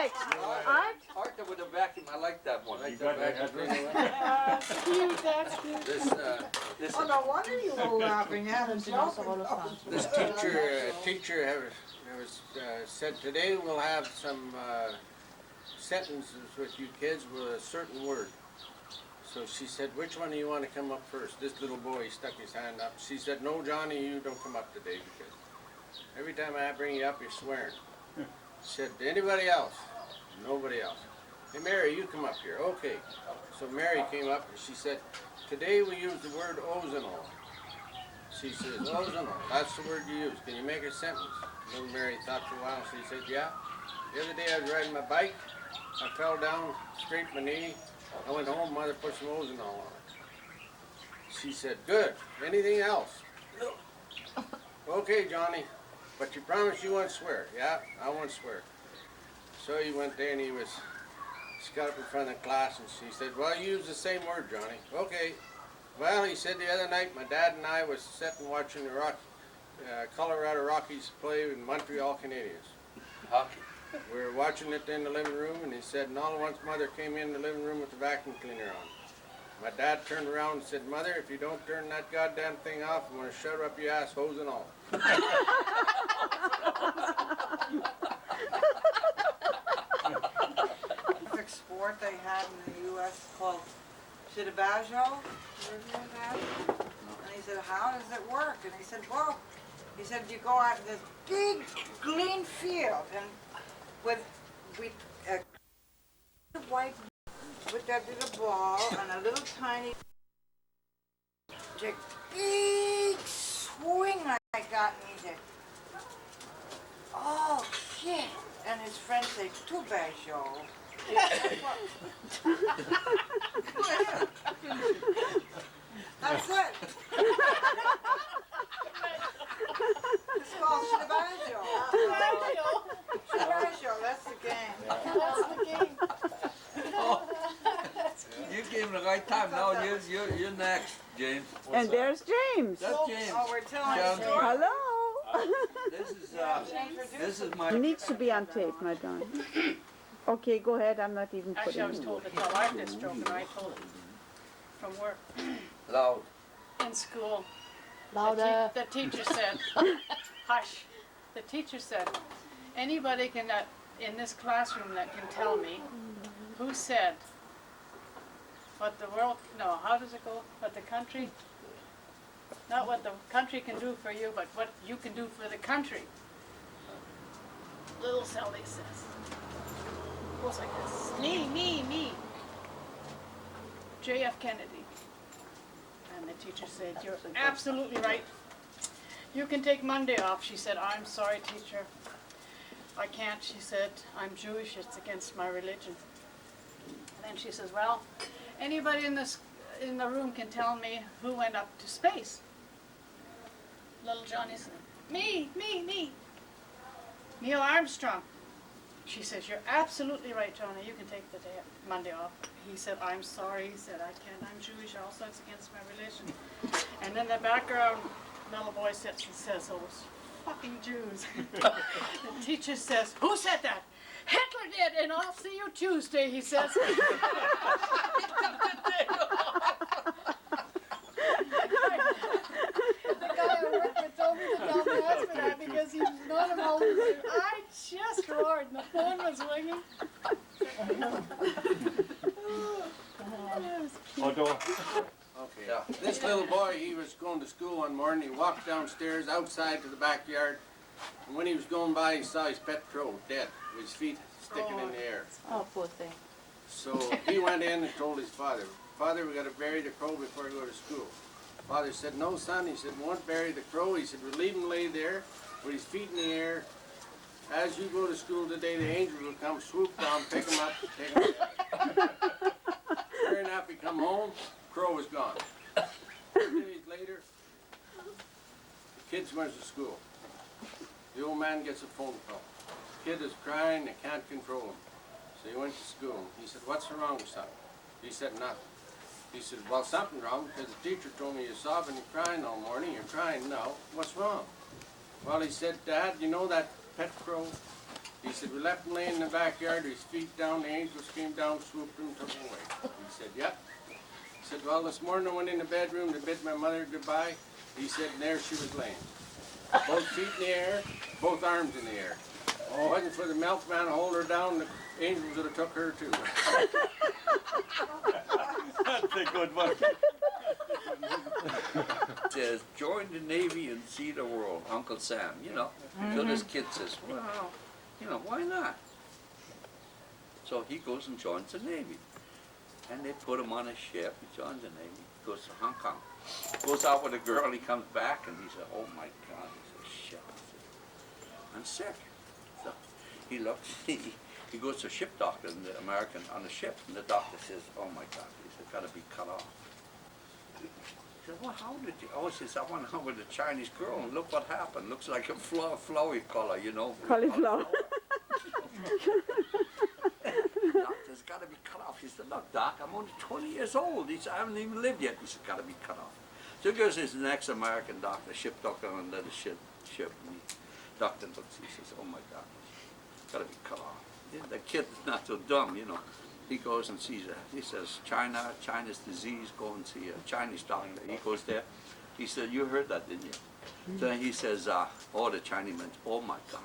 next? Art? Art with a vacuum. I like that one. You got that Cute, that's cute. This Oh, no wonder you were laughing at him. This teacher said today we'll have some sentences with you kids with a certain word. So she said, which one do you want to come up first? This little boy stuck his hand up. She said, no, Johnny, you don't come up today because every time I bring you up, you're swearing. She said, anybody else? Nobody else. Hey, Mary, you come up here. Okay. So Mary came up and she said, today we use the word ozonol. She says, ozonol, that's the word you use. Can you make a sentence? Little Mary thought for a while. She said, yeah. The other day I was riding my bike. I fell down, scraped my knee. I went home, mother put some ozonol on it. She said, good. Anything else? No. Okay, Johnny, but you promised you won't swear. Yeah, I won't swear. So he went there and he got up in front of the class and she said, well, you use the same word, Johnny. Okay. Well, he said the other night my dad and I was sitting watching the Colorado Rockies play with Montreal Canadiens. hockey. We were watching it in the living room, and he said, and all at once Mother came in the living room with the vacuum cleaner on. My dad turned around and said, Mother, if you don't turn that goddamn thing off, I'm going to shut her up your ass, hose and all. Olympic sport they had in the U.S. called Shitabajo. And he said, how does it work? And he said, well, you go out in this big green field and with a white with that little ball and a little tiny big swing I got and he said, oh shit, and his friend said, too bad, Joe. That's it. It's called Shitabajo. Shitabajo, that's the game. That's the game. You gave him the right time. Now you're next, James. And there's James. That's James. Oh, we're telling John. a story. Hello. This is my. It needs to be on tape, my darling. Okay, go ahead. I'm not even putting Actually, I was it. told to tell Art this joke, and I told it from work. Loud. In school, Louder. the teacher said, hush, the teacher said, anybody can in this classroom that can tell me who said what the world, no, how does it go, what the country, not what the country can do for you, but what you can do for the country. Little Sally says, goes like this, me, J.F. Kennedy. And the teacher said, you're absolutely right. You can take Monday off. She said, I'm sorry, teacher. I can't. She said, I'm Jewish. It's against my religion. And then she says, well, anybody in the room can tell me who went up to space. Little Johnny said, me. Neil Armstrong. She says, you're absolutely right, Johnny. You can take the day Monday off. He said, I'm sorry. He said, I can't. I'm Jewish also. It's against my religion. And in the background, little boy sits and says, those fucking Jews. The teacher says, who said that? Hitler did, and I'll see you Tuesday, he says. The guy I worked with told me to tell my husband that because he's not a multi. I just roared, and the phone was ringing. Okay. Yeah. This little boy, he was going to school one morning. He walked downstairs outside to the backyard. And when he was going by, he saw his pet crow dead, with his feet sticking in the air. Oh, poor thing. So he went in and told his father, Father, we got to bury the crow before we go to school. Father said, no, son. He said, we won't bury the crow. He said, we'll leave him lay there with his feet in the air. As you go to school today, the angels will come, swoop down, pick him up, take him back. Sure enough, he come home, crow was gone. 2 days later, the kids went to school. The old man gets a phone call. The kid is crying, they can't control him. So he went to school. He said, what's wrong, son? He said, nothing. He said, well, something wrong, because the teacher told me you're sobbing and crying all morning. You're crying now. What's wrong? Well, he said, Dad, you know that pet crow? He said, we left him laying in the backyard, his feet down, the angels came down, swooped him, took him away. He said, yep. He said, well, this morning I went in the bedroom to bid my mother goodbye. He said, and there she was laying. Both feet in the air, both arms in the air. If it wasn't for the milkman to hold her down, the angels would have took her too. That's a good one. Says, join the Navy and see the world, Uncle Sam, you know. So this kid says, well, you know, why not? So he goes and joins the Navy. And they put him on a ship, he joins the Navy, goes to Hong Kong. Goes out with a girl, he comes back and he said, oh my God, he says, shit, I'm sick. So he looks, he goes to a ship doctor, and the American on the ship, and the doctor says, oh my God, he said, gotta be cut off. He said, well, how did you? Oh, he says, I went out with a Chinese girl, and look what happened. Looks like a flowy color, you know. Cauliflower. Doctor's got to be cut off. He said, look, Doc, I'm only 20 years old. He said, I haven't even lived yet. He said, got to be cut off. So he goes to his next American doctor, ship doctor, on the ship. And the doctor looks, he says, oh my God, got to be cut off. Yeah, the kid is not so dumb, you know. He goes and sees it. He says, China's disease, go and see a Chinese doctor. He goes there. He said, you heard that, didn't you? Then he says, oh, the Chinese man, oh my God.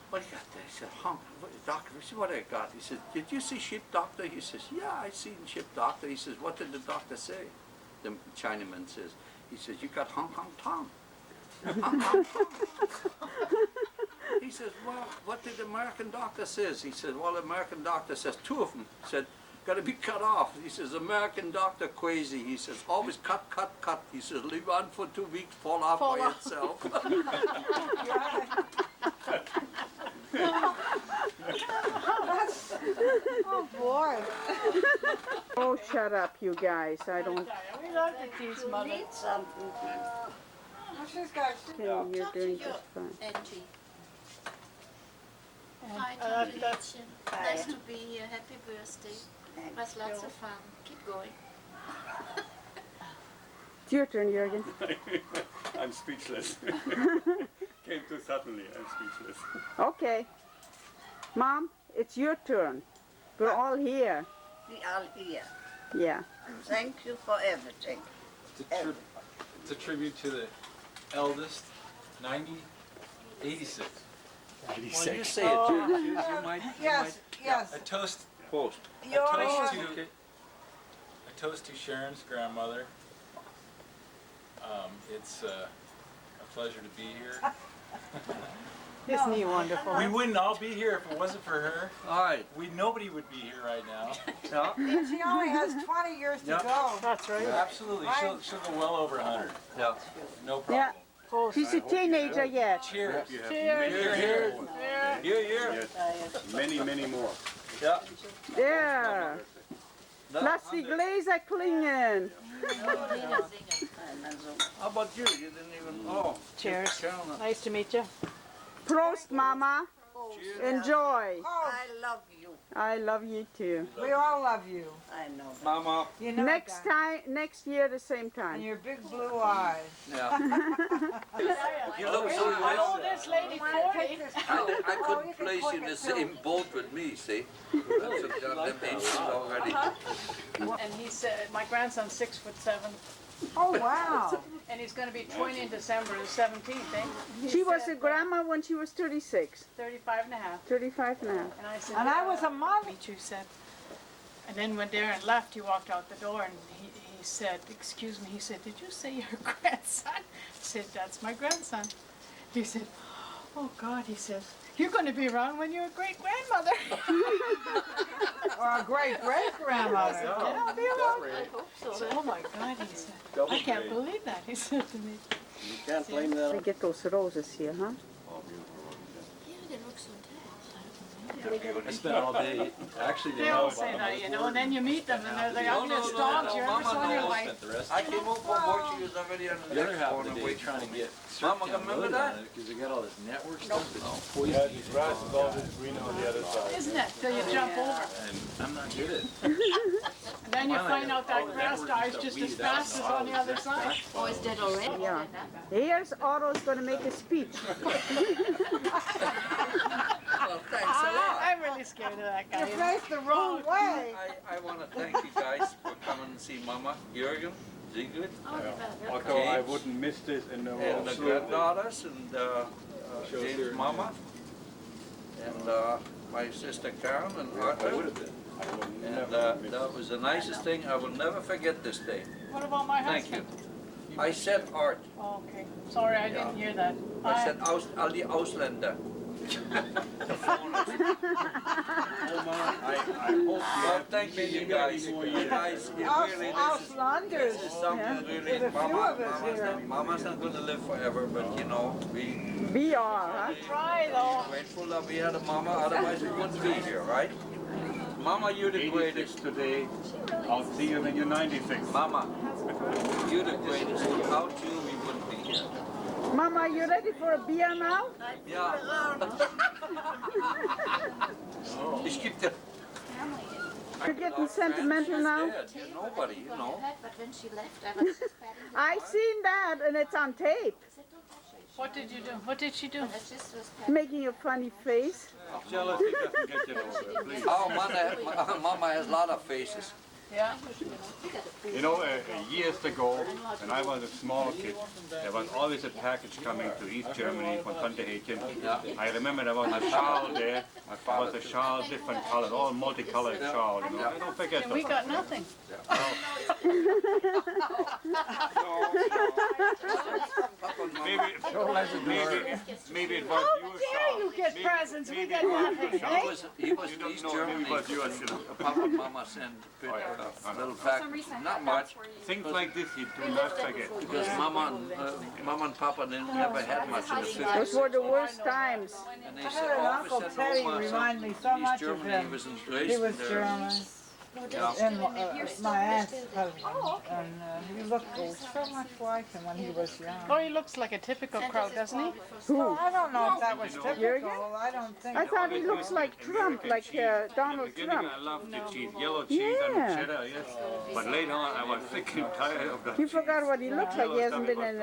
What do you got there? He said, doctor, see what I got? He said, did you see ship doctor? He says, yeah, I seen ship doctor. He says, what did the doctor say? The Chinaman says, he says, you got Hong Kong tongue. Hong Kong tongue. He says, well, what did the American doctor says? He said, well, the American doctor says, two of them said, got to be cut off. He says, American doctor crazy. He says, always cut, cut, cut. He says, leave on for 2 weeks, fall off by itself. Oh boy. Oh, shut up, you guys. I don't. We like to tease mother. Need something. Oh, she's got. Okay, you're doing just fine. Angie. And, Hi, that's Tommy. Nice to be here. Happy birthday. It was lots of fun. Keep going. It's your turn, Jürgen. I'm speechless. Came too suddenly, I'm speechless. Okay. Mom, it's your turn. We're all here. We are here. Yeah. Thank you for everything. It's a tribute to the eldest, 90, 86. When you say it, you might, Yes, yes. A toast, post. a You're toast on. to, a toast to Sharon's grandmother. It's a pleasure to be here. Isn't he wonderful? We wouldn't all be here if it wasn't for her. All right. Nobody would be here right now. Yeah. She only has 20 years to Yeah. go. That's right. Absolutely, she'll go well over 100. Yeah. No Yeah. problem. She's a teenager yet. Cheers. You have Cheers. many, Here, more. Here. Yes, many more. Yeah. There. No, Lass die Gläser klingen. How about you? You didn't even. Oh. Cheers. Sharon. Nice to meet you. Prost, Mama. Enjoy. Oh, I love you. I love you too. we all love you. I know. Mama. You know Next that. time, next year, the same And time. your big blue eyes. Yeah. You look so I know nice. this lady 40. I Oh, couldn't you can place click you in it the too. same boat with me, see? That's a goddamn ages already. And he said, my grandson's 6'7", Oh, wow. and he's going to be 20 in December the 17th, eh? He She was said, a grandma when she was 36, 35 and a half. 35 now. And I said, And I was a mom. meet you, said. And then when Darren left, he walked out the door and he said, excuse me, he said, did you say your grandson? I said, that's my grandson. He said, oh God, he says, you're going to be around when you're a great-grandmother. Or a great-great-grandmother. Yeah, I'll be around. I hope so. I said, oh my God, he said, I can't believe that, he said to me. You can't blame that. They get those roses here, huh? Yeah, they look so nice. I spent all day, actually They all say that, you know, and then you meet them and they're the ugliest dogs you ever saw in your life. spent the rest I of came home from work, she was already on the the other next half corner of the day waiting trying for to me. get Mama, surf cam remember loaded that? on it because they got all this network stuff that's Yeah, poison. the grass is always greener on the other side. Isn't it? Till you jump over. And I'm not good at it. And then you Finally, find out all that the grass network dies stuff just as weeded out fast and as all on the this other next side. batch Oh, is that already? Yeah. Here's Otto's gonna make a speech. Well, thanks a lot. I'm really scared of that You guy. faced the wrong way. I want to thank you guys for coming and see Mama, Jürgen, Sigrid, Otto, I wouldn't miss this in the and the granddaughters, and James' mama, and my sister Karen and I Arthur. would have been. I would And never miss that was the nicest thing. I will never forget this day. What about my Thank you. husband? I said Art. Oh, okay. Sorry, I didn't hear that. I said all the Ausländer. I hope Well, thank you, you guys. You guys, you really, Auslanders. this is something really. There's a few of us here. Mama's not going to live forever, but you know, We are, huh? Try though. grateful that we had a mama. Otherwise, we wouldn't be here, right? Mama, you're the 86 greatest. today. I'll see you when you're 96. Mama, you're the greatest. Without you, we wouldn't be here. Mama, you ready for a beer now? Yeah. Ich geb dir. You're getting sentimental now? Dead. Nobody, you know. But when she left, I was just patting her. I seen that and it's on tape. I said, don't touch her. What did you do? What did she do? Her sister was patting Making a funny face. Jealousy doesn't get you nowhere, please. Oh, Mama has a lot of faces. Yeah. You know, years ago, when I was a small kid, there was always a package coming to East Germany from Tante Hätchen. I remember there was a shawl there. There was a shawl, different colors, all multicolored shawl. You know, I don't forget And we those. got nothing. Maybe it was How your dare shawl. you get Maybe- presents? We maybe get it was nothing, your shawl. eh? He was You don't East know, Germany. maybe it was yours, you know. Papa and Mama sent a little package. Not much, Things like this you do not forget. because Mama and Papa never had much in the 50s. Those were the worst times. And they I said, had an oh, Uncle we sent Teddy Oma remind me so East much of Germany. him. He was in He Dresden was there. German. Yeah. And my aunt's husband. And he looked so much like him when he was young. Oh, he looks like a typical crow, doesn't he? Well, I don't know if that was Jürgen? typical. I don't think. I thought he looks like Trump, like Donald In the beginning, Trump. I loved the cheese, yellow cheese and Yeah. cheddar, yes. But later on, I was sick and tired of that You cheese. forgot what he looks like. He hasn't been in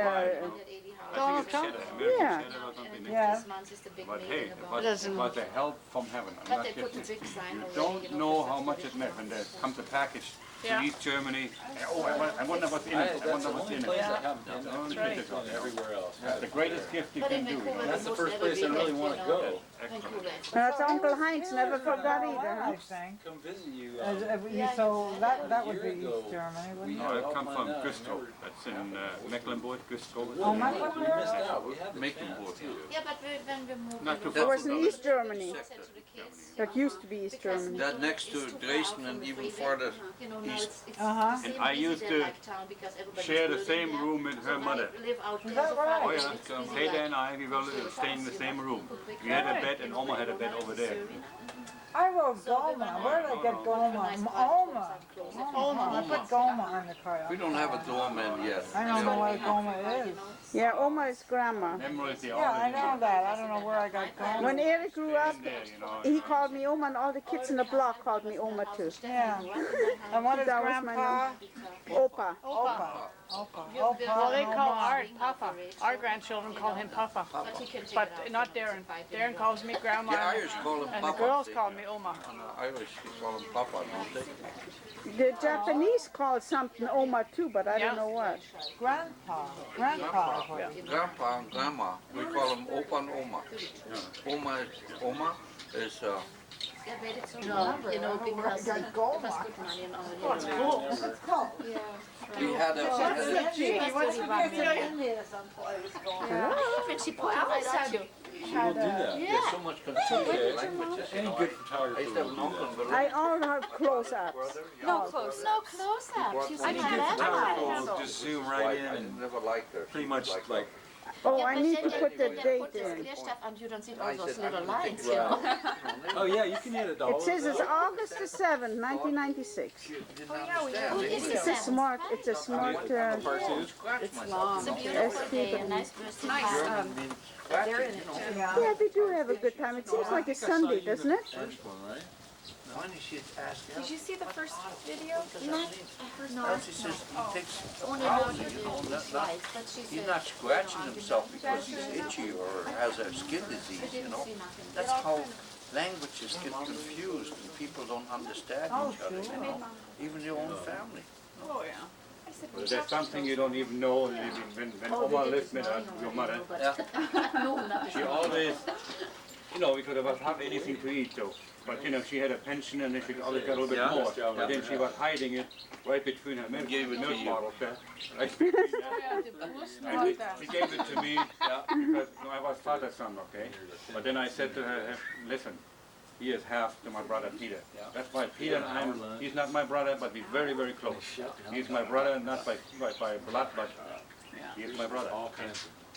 Donald Trump? Cheddar, American Yeah. cheddar or something. Yeah. This month is the big But meeting hey, about it was a help from heaven. I'm But not they put the kidding. big sign You already, don't you know, know for how such much a it meant when there comes a package Yeah. to East Germany. Oh, I wonder what's in it. I That's wonder the what's only in place it. I haven't been. Don't That's think it's all there. everywhere else. That's the greatest gift you But can in do. You Vancouver, know? That's the we first must place I never really be want to late, go. you know. Vancouver. That's Uncle Heinz. Never forgot I either. think. Come visit you. So that would be year ago, East Germany, wouldn't we it? I all come find from out. Güstrow. That's in Mecklenburg, Güstrow. Oh, We Mecklenburg? missed out. We had the Mecklenburg. chance. Yeah, but when we moved, Not too we far It was from in East Germany. said to the kids, That used to be East Germany. That next to Dresden and even farther you know, now east. it's Uh-huh. same And I busy used there to like town because everybody's share the building same there. room with her So mother. I live out Is there, that so far Oh right? yeah, it's busy Peter like- and I, we will stay in the same room. We had a bed and Oma had a bed over there. I wrote Goma. Where did I get Goma? Oma. I put Goma on the card. We don't have a doorman yet. I don't know what Goma is. Yeah, Oma is grandma. Emerald is the Yeah, I only know that. I don't know where I got Goma. When Eric grew up, in there, you know. he called me Oma, and all the kids in the block called me Oma too. Yeah. And what is That was my Grandpa? Opa. Opa. Opa. Well, they Opa. call Oma. Art Papa. Our grandchildren call him Papa. But he can take But it out. not Darren. Darren calls me Grandma. The Irish call him And the Papa. girls call me Oma. And the Irish call him Papa, don't they? The Japanese call something Oma too, but I Yeah. don't know what. Grandpa. Grandpa. is what- Grandpa and Grandma. We call them Opa and Oma. Oma is Yeah, but it's so no, you know, because it was good money and all. Oh, it's cool. we had a Gee, what's the big deal? When she put it right at you. She will do that. there's so much confusing languages. You Any know, good I photographer used to have will an do uncle that. in Berlin. I all have close-ups. No close ups. You Any see Good that? photographer will just zoom right in I and never liked her. pretty much like Oh, Yeah, I but need then to they- put the then they date put this in. clear stuff and you don't see all I those said, I little don't think lines, you know. Oh yeah, you can hit a dollar. It says it's August the 7th, 1996. You didn't Oh, yeah, we have understand. it. It's the It's a 7th, smart, right? it's a smart, It's a beautiful day, a nice birthday Nice. party. They're in it too. yeah, we do have a good time. It seems like a Sunday, doesn't it? First one, right? Why did she ask him? Did you see the first video? Not, No, she says he takes only a know you know, you not, twice, but she he's said, not scratching you know, himself I'm because he's itchy or has a skin I disease, you didn't know. see nothing. That's how languages get confused and people don't understand each other, you know, even your own family. Oh, yeah. Well, there's something you don't even know, and when Oma lived with her, your mother, No, nothing. she always, you know, we could have had anything to eat, though. But, you know, she had a pension and then she always got a little bit Yeah. more. But then she was hiding it right between her milk, Gave it to milk you. bottles there. Right? Oh, yeah, the boost And like that. she gave it to me because I was father's son, okay? But then I said to her, listen, he is half to my brother Peter. That's why Peter and he's not my brother, but we're very, very close. He's my brother, not by blood, but he is my brother.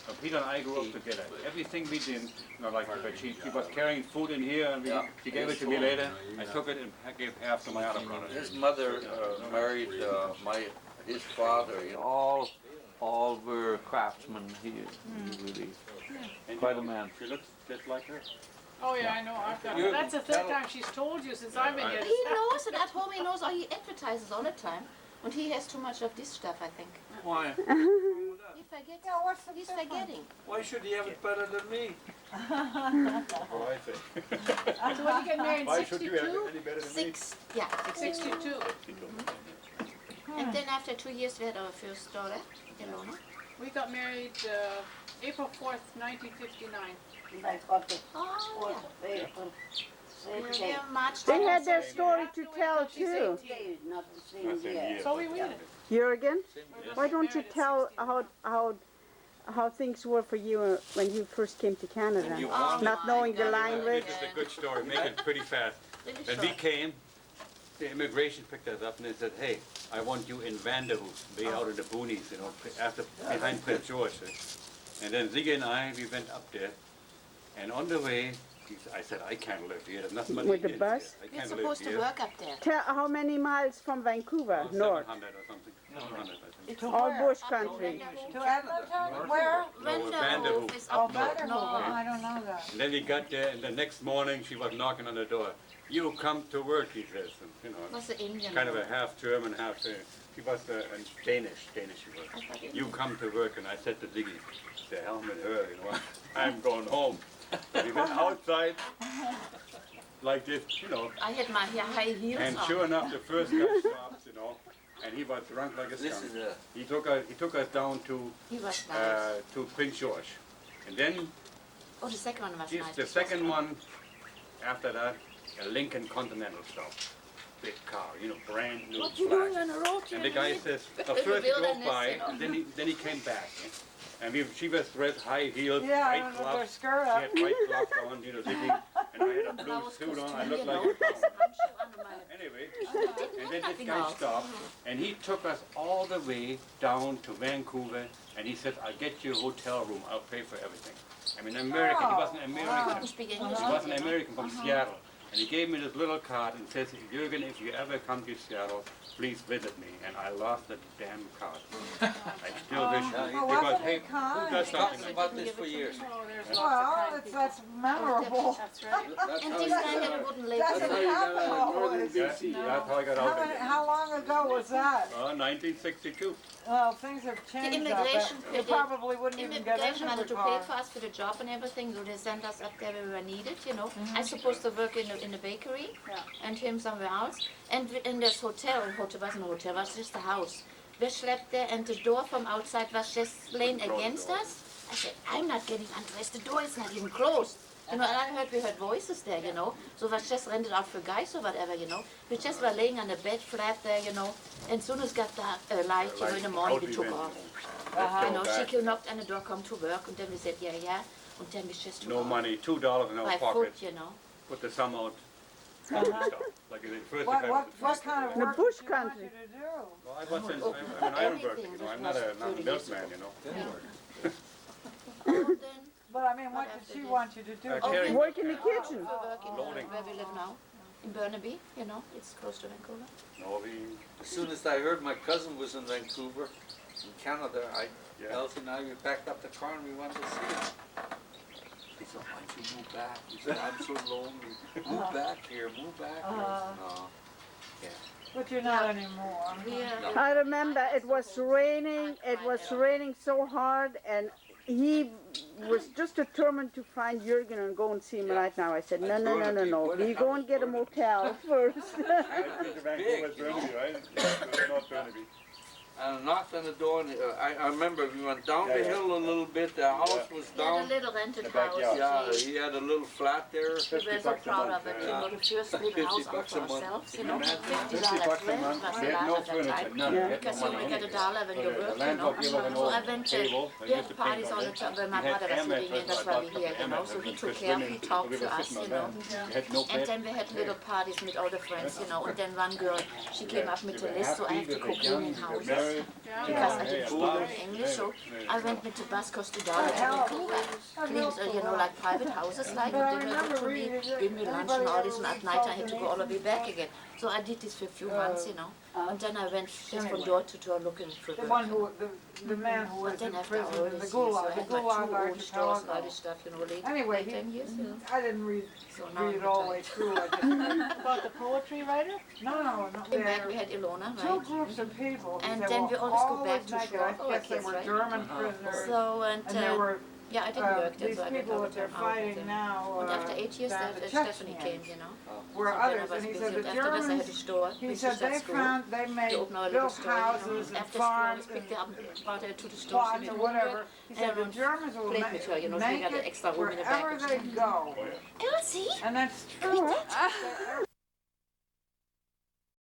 So Peter and I grew up together. Everything we did, you know, like she was carrying food in here, and she gave it to me later. I took it and I gave half to my other brother. His mother married his father, you know. All were craftsmen. He really And quite a man. She looks just like her. Oh, yeah, I know. I've got You- it. That's the third time she's told you since I've been here. He knows it at home, he knows, he advertises all the time. And he has too much of this stuff, I think. Why? He forgets. Yeah, what's the He's difference? forgetting. Why should he have it better than me? What I say. So when you get married in Why should you have 62? it any better than me? 62. And then after 2 years we had our first daughter, Ilona. We got married April 4th, 1959. Oh, yeah. Yeah, March They had 26th. their story to tell She's too. 18. That's in years. So we waited. Jürgen, why don't you tell how things were for you when you first came to Canada? You Oh Not my knowing the God. language. This is a good story. Make it pretty fast. Really When we short. came, the immigration picked us up and they said, hey, I want you in Vanderhoof, way out in the boonies, you know, behind Prince George. And then Ziggy and I, we went up there. And on the way, I said, I can't live here. There's nothing but With the Indians bus? here. I We're can't live supposed to here. work up there. Tell how many miles from Vancouver, north? 700 or something. 700, I think. To All where? bush country. To Edmonton? Where? Vanderhoof is Oh, up north. Vanderhoof. I don't know that. And then we got there, and the next morning she was knocking on the door. You come to work, he says. And, you know, Was the Indian. kind of a half German, half. She was Danish she was. You come to work, and I said to Ziggy, the hell with her, you know, I'm going home. We went outside like this, you know, I had my high heels and on. sure enough, the first guy stops, you know, and he was drunk like a This skunk. is He took us down to He was nice. Prince George, and then Oh, the second one was nice. the second one after that, a Lincoln Continental stop, big car, you know, brand new. What you black. doing on the road here? And the guy says, In first the he drove wilderness, by, you know. and then he came back. And she was dressed high heels, Yeah, I white don't know their gloves. skirt She up. had white gloves on, you know, Ziggy, and I had a blue Blouse suit on. I costume, looked you like know. a clown. Handschuhe an, my- Anyway, Didn't and then this nothing guy else. stopped, and he took us all the way down to Vancouver, and he said, I'll get you a hotel room, I'll pay for everything. I mean, American, he wasn't American. Couldn't speak English. He was an you know. American from Seattle. And he gave me this little card and says, Jürgen, if you ever come to Seattle, please visit me. And I lost the damn card. I still wish Oh, because, wasn't hey, it kind? who does something talking like about this for years. Oh, there's Well, lots of kind that's memorable. That's right. That's And how this he guy got never it. wouldn't live Doesn't with That's how it. you got out of northern happen that? BC. That's how I got out of it. How long ago was that? 1962. Well, things have The changed. immigration, You probably wouldn't even get immigration into wanted the to pay car. for us for the job and everything, so they sent us up there where we were needed, you know. I supposed to work in the bakery, Yeah. and him somewhere else. And in this hotel wasn't a hotel, was just a house. We slept there, and the door from outside was just laying against us. I said, I'm not getting undressed. The door is not even closed. You know, and we heard voices there, you know. So it was just rented out for guys or whatever, you know. We just were laying on the bed flat there, you know. And soon as got dark, light, you know, in the morning, we took off. You know, she knocked on the door, come to work, and then we said, yeah, yeah. And then we just took No off. money, $2 in our By pocket. foot, you know. Put the sum out. Stuff. Like the first What kind of The work bush did you want country. you to do? Well, I was in, I'm an iron worker, you know. I'm not a milkman, you know. what did she want you to do? Terry, Work in the kitchen. We work in where we live now, in Burnaby, you know, it's close to Vancouver. No, As soon as I heard my cousin was in Vancouver, in Canada, Elsie and I, we packed up the car and we went to see him. He said, why don't you move back? He said, I'm so lonely. Move back here, move back here. No. Yeah. But you're not anymore. Yeah. I remember it was raining. It was raining so hard, and he was just determined to find Jürgen and go and see him right now. I said, no. We go and get a motel first. Vancouver, Burnaby, right? Not Burnaby. I knocked on the door, and I remember we went down the hill a little bit. The house was We had a down. little rented The house. backyard. Yeah, We he had a little flat there. were so $50 a proud month, of it, yeah. you know, the first little 50 house all bucks for a month. ourselves, you know, Imagine, $50 $50 a rent month. was We a had lot no at that furniture, time. none. We had no Because you money. only get a dollar when you The work, you know. landlord gave us an So I old went table. we had parties all the time when my mother was living in, that's why we're here, you know. So he took care of, he talked to us, you know. We had no And bed. then we had little parties with all the friends, you know. And then one girl, she came up with a list, so I have to cook cleaning houses. Because I didn't speak good English, so I went with the bus, cost $1 every cook. Cleans, you know, like private houses, like, and they were good to me, give me lunch and all this, and at night I had to go all the way back again. So I did this for a few months, you know, and then I went just from door to door looking for The work. one who, the man who But was then in after all prison in the these years, so I Gulag, the had my Gulag two own stores and all archipelago. this stuff, you know, late, Anyway, 10 years, you know. I didn't read So now it I'm all the way retired. through. I just, About the poetry writer? no. In back we had Ilona, Two right? groups of people. And They then were we always go back always to naked. shore. I guess they Yes, were right. German prisoners. So, and they were yeah, I didn't work there, these so I went people all that the they're time out with fighting them. now. And after 8 years, down the Stephanie Chechens came, you know. were So then I others, was and he busy. said the After this, I had a Germans. store. He We said just at they school. found they We made opened our little built store, you know. houses and After school, farms we picked and up, brought it to the store. plots or whatever. He said the Germans will plate with her, you know, so we make got an it extra room in the back. wherever they go, Elsie! and that's true.